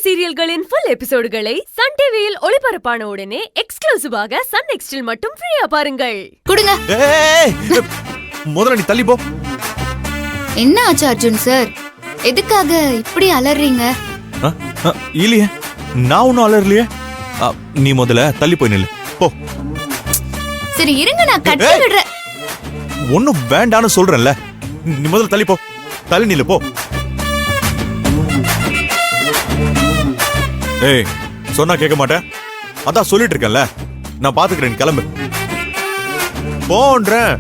சீரியல்களின் full எபிசோடுகளை Sun டிவியில் ஒளிபரப்பான உடனே எக்ஸ்க்ளூசிவாக சன் நெக்ஸ்டில் மட்டும் ஃப்ரீயா பாருங்கள். கொடுங்க. முதல்ல நீ தள்ளி போ. என்ன ஆச்சு அர்ஜுன் சார்? எதுக்காக இப்படி அலறீங்க? இல்லையே, நான் ஒன்னும் அலறலையே. நீ முதல்ல தள்ளி போய் நில்லு போ. சரி இருங்க, நான் கட்டி விடுறேன். ஒன்னும் வேண்டான்னு சொல்றேன்ல, நீ முதல்ல தள்ளி போ. தள்ளி நில்லு போ. ஏய், சொன்னா கேட்க மாட்டேன். அதான் சொல்லிட்டு இருக்கேன்ல, நான் பாத்துக்கிறேன். கிளம்பு போன்றேன்.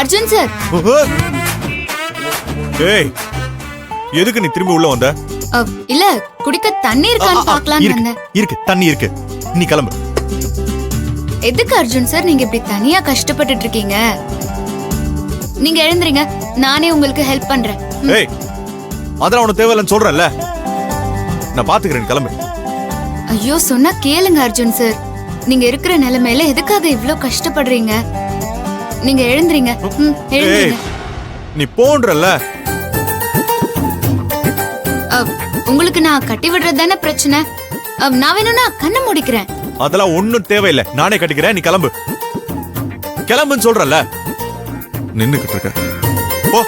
அர்ஜுன் சார். ஏய், எதுக்கு நீ திரும்பி உள்ள வந்த? இல்ல, குடிக்க தண்ணி இருக்கான்னு பார்க்கலாம்னு வந்தேன். இருக்கு, தண்ணி இருக்கு. நீ கிளம்பு. எதுக்கு அர்ஜுன் சார் நீங்க இப்படி தனியா கஷ்டப்பட்டுட்டு இருக்கீங்க? நீங்க எழுந்துறீங்க, நானே உங்களுக்கு ஹெல்ப் பண்றேன். ஏய், அதெல்லாம் உனக்கு தேவையில்லைன்னு சொல்றேன்ல, நான் பாத்துக்கிறேன். கிளம்பு. ஐயோ, சொன்னா கேளுங்க அர்ஜுன் சார். நீங்க இருக்கிற நிலைமையில எதுக்காக இவ்ளோ கஷ்டப்படுறீங்க? நீங்க எழுந்துறீங்க. எழுந்துறீங்க. நீ போன்றல்ல. உங்களுக்கு நான் கட்டி விடுறது தானே பிரச்சனை. நான் வேணும்னா கண்ணை முடிக்கிறேன். அதெல்லாம் ஒண்ணும் தேவையில்லை, நானே கட்டிக்கிறேன். நீ கிளம்பு. கிளம்புன்னு சொல்றல்ல, நின்னுக்கிட்டு இருக்க. போ.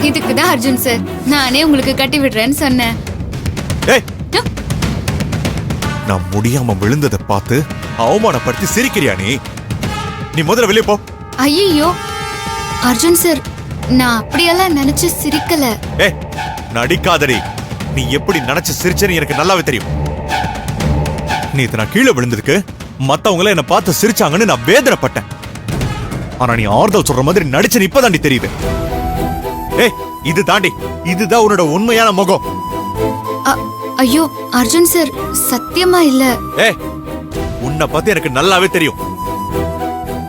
இதுக்குதான் அர்ஜுன் சார் நானே உங்களுக்கு கட்டி விடுறேன்னு சொன்னேன். நான் முடியாம விழுந்ததை பார்த்து அவமானப்படுத்தி சிரிக்கிறியா நீ? நீ முதல்ல வெளியே போ. ஐயோ அர்ஜுன் சார், நான் அப்படியெல்லாம் நினைச்சு சிரிக்கல. நடிக்காதடி. நீ எப்படி நினைச்சு சிரிச்சேன்னு எனக்கு நல்லாவே தெரியும். நீ நான் கீழே விழுந்ததுக்கு மத்தவங்கள என்ன பார்த்து சிரிச்சாங்கன்னு நான் வேதனைப்பட்டேன். ஆனா நீ ஆறுதல் சொல்ற மாதிரி நடிச்சு இப்பதாண்டி தெரியுது. இது தாண்டி, இதுதான் உன்னோட உண்மையான முகம். ஐயோ அர்ஜுன் சார், சத்தியமா இல்ல. உன்னை பத்தி எனக்கு நல்லாவே தெரியும்.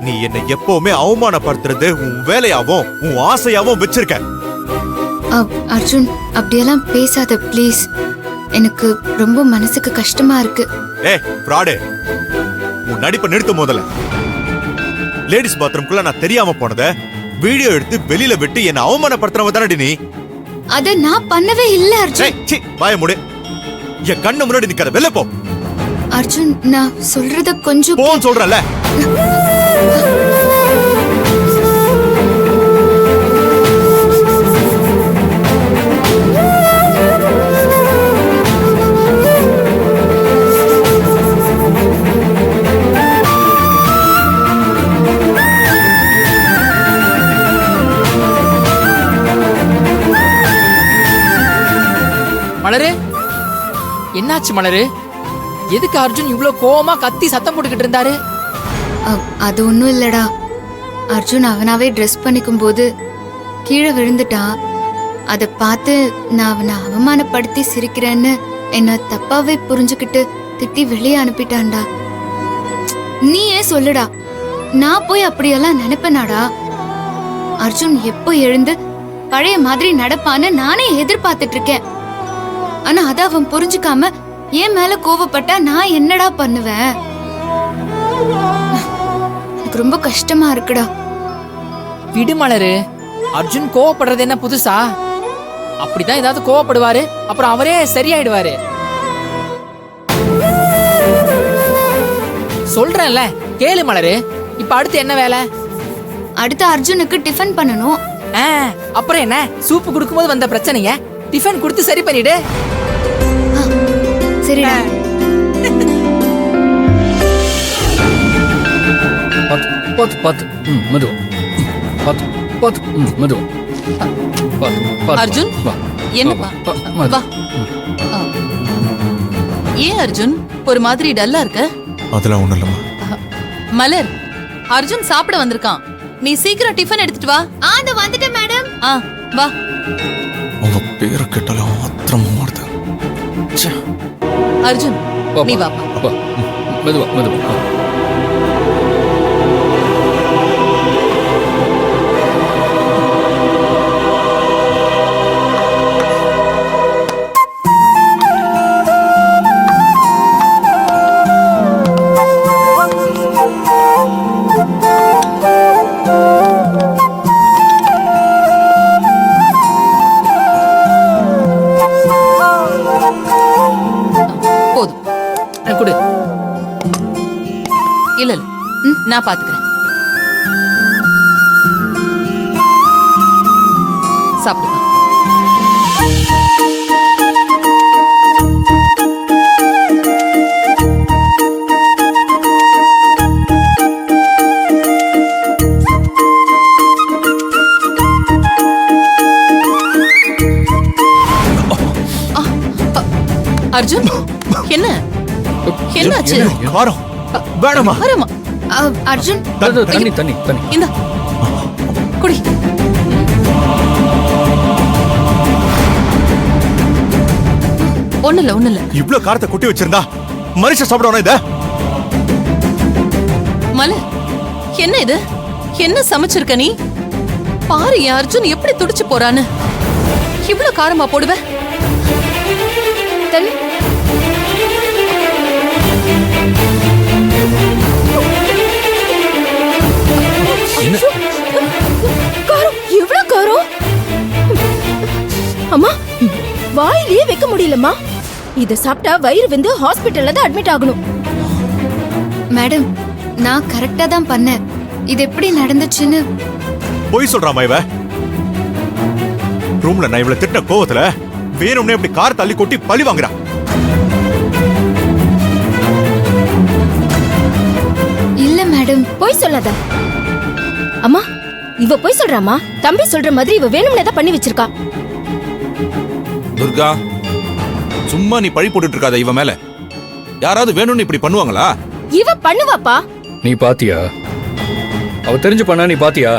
நீ என்னை எப்பவுமே அவமானப்படுத்துறது உன் வேலையாவும் உன் ஆசையாவும் வச்சிருக்க. அர்ஜுன், அப்படியெல்லாம் பேசாத ப்ளீஸ். எனக்கு ரொம்ப மனசுக்கு கஷ்டமா இருக்கு. ஃப்ராடு, உன் நடிப்பை நிறுத்த. முதல்ல லேடிஸ் பாத்ரூம்குள்ள நான் தெரியாம போனத வீடியோ எடுத்து வெளியில விட்டு என்ன அவமானப்படுத்துறவ தானடி நீ? அத நான் பண்ணவே இல்ல அர்ஜுன். வாய மூடு. என் கண்ணு முன்னாடி நிக்காத, வெளில போ. அர்ஜுன், நான் சொல்றத கொஞ்சம் போன்னு சொல்றல. மலரு, என்னாச்சு மலரு? எதுக்கு அர்ஜுன் இவ்ளோ கோவமா கத்தி சத்தம் போட்டுக்கிட்டு இருந்தாரு? அது ஒண்ணும் இல்லடா. அர்ஜுன் அவனாவே ட்ரெஸ் பண்ணிக்கும் போது கீழே விழுந்துட்டான். அத பார்த்து நான் அவனை அவமானப்படுத்தி சிரிக்கிறேன்னு என்ன தப்பாவே புரிஞ்சுக்கிட்டு திட்டி வெளியே அனுப்பிட்டான்டா. நீ ஏன் சொல்லுடா, நான் போய் அப்படியெல்லாம் நினைப்பேனாடா? அர்ஜுன் எப்போ எழுந்து பழைய மாதிரி நடப்பான்னு நானே எதிர்பார்த்துட்டு இருக்கேன். ஆனா அத அவன் புரிஞ்சுக்காம என் மேல கோவப்பட்டா நான் என்னடா பண்ணுவேன்? எனக்கு ரொம்ப கஷ்டமா இருக்குடா. விடு மலரு, அர்ஜுன் கோவப்படுறது என்ன புதுசா? அப்படிதான் ஏதாவது கோவப்படுவாரு, அப்புறம் அவரே சரியாயிடுவாரு. சொல்றேன்ல, கேளு மலரு. இப்ப அடுத்து என்ன வேலை? அடுத்து அர்ஜுனுக்கு டிஃபன் பண்ணணும். அப்புறம் என்ன சூப்பு குடுக்கும்போது வந்த பிரச்சனைய டிஃபன் கொடுத்து சரி பண்ணிடு. சரிடா. பாத்து பாத்து பாத்து மெதுவா பாத்து பாத்து மெதுவா பாத்து பாத்து. அர்ஜுன், வா. என்னப்பா? வா. வா. ஆ. ஏன் அர்ஜுன் ஒரு மாதிரி டல்லா இருக்க? அதெல்லாம் ஒண்ணும் இல்லம்மா. மலர், அர்ஜுன் சாப்பிட வந்திருக்கான். நீ சீக்கிரம் டிஃபன் எடுத்துட்டு வா. அது வந்துட்டேன் மேடம். ஆ, வா. உங்க பேரை கேட்டாலும் ஆத்திரமா மாறுது. ச்சே. அர்ஜுன், வா, நீ வா. வாப்பா. வா. மெதுவா மெதுவா வா. போதும். குடு. இல்ல இல்ல, நான் பாத்துக்கிறேன். சாப்பிடுப்பா. அர்ஜுன், என்ன என்னாச்சு? காரம் வேணாமா? வரமா? அர்ஜுன், தண்ணி தண்ணி தண்ணி. இந்த குடி. ஒண்ணுல ஒண்ணுல. இவ்ளோ காரத்தை கொட்டி வச்சிருந்தா மனுஷன் சாப்பிடணும் இத? மலர், என்ன இது? என்ன சமைச்சிருக்க நீ? பாரு என் அர்ஜுன் எப்படி துடிச்சு போறான்னு. இவ்ளோ காரமா போடுவ? தள்ளு. என்ன? காரம், எவ்வளவு காரம்? அம்மா, வாயிலேயே வைக்க முடியலம்மா. இத சாப்பிட்டா வயிறு வந்து ஹாஸ்பிட்டல்ல தான் அட்மிட் ஆகணும். மேடம், நான் கரெக்டா தான் பண்ணேன். இது எப்படி நடந்துச்சுன்னு பொய் சொல்றாமா இவ? ரூம்ல நான் இவளை திட்டின கோவத்துல வேணும்னே இப்படி கார் தள்ளி கொட்டி பழி வாங்குறா. இல்ல மேடம். போய் சொல்லாத. அம்மா, இவ போய் சொல்றாமா? தம்பி சொல்ற மாதிரி இவ வேணும்னே தான் பண்ணி வச்சிருக்கா. துர்கா, சும்மா நீ பழி போட்டுட்டு இருக்காத இவ மேல. யாராவது வேணும்னு இப்படி பண்ணுவாங்களா? இவ பண்ணுவாப்பா. நீ பாத்தியா? அவ தெரிஞ்சு பண்ணா நீ பாத்தியா?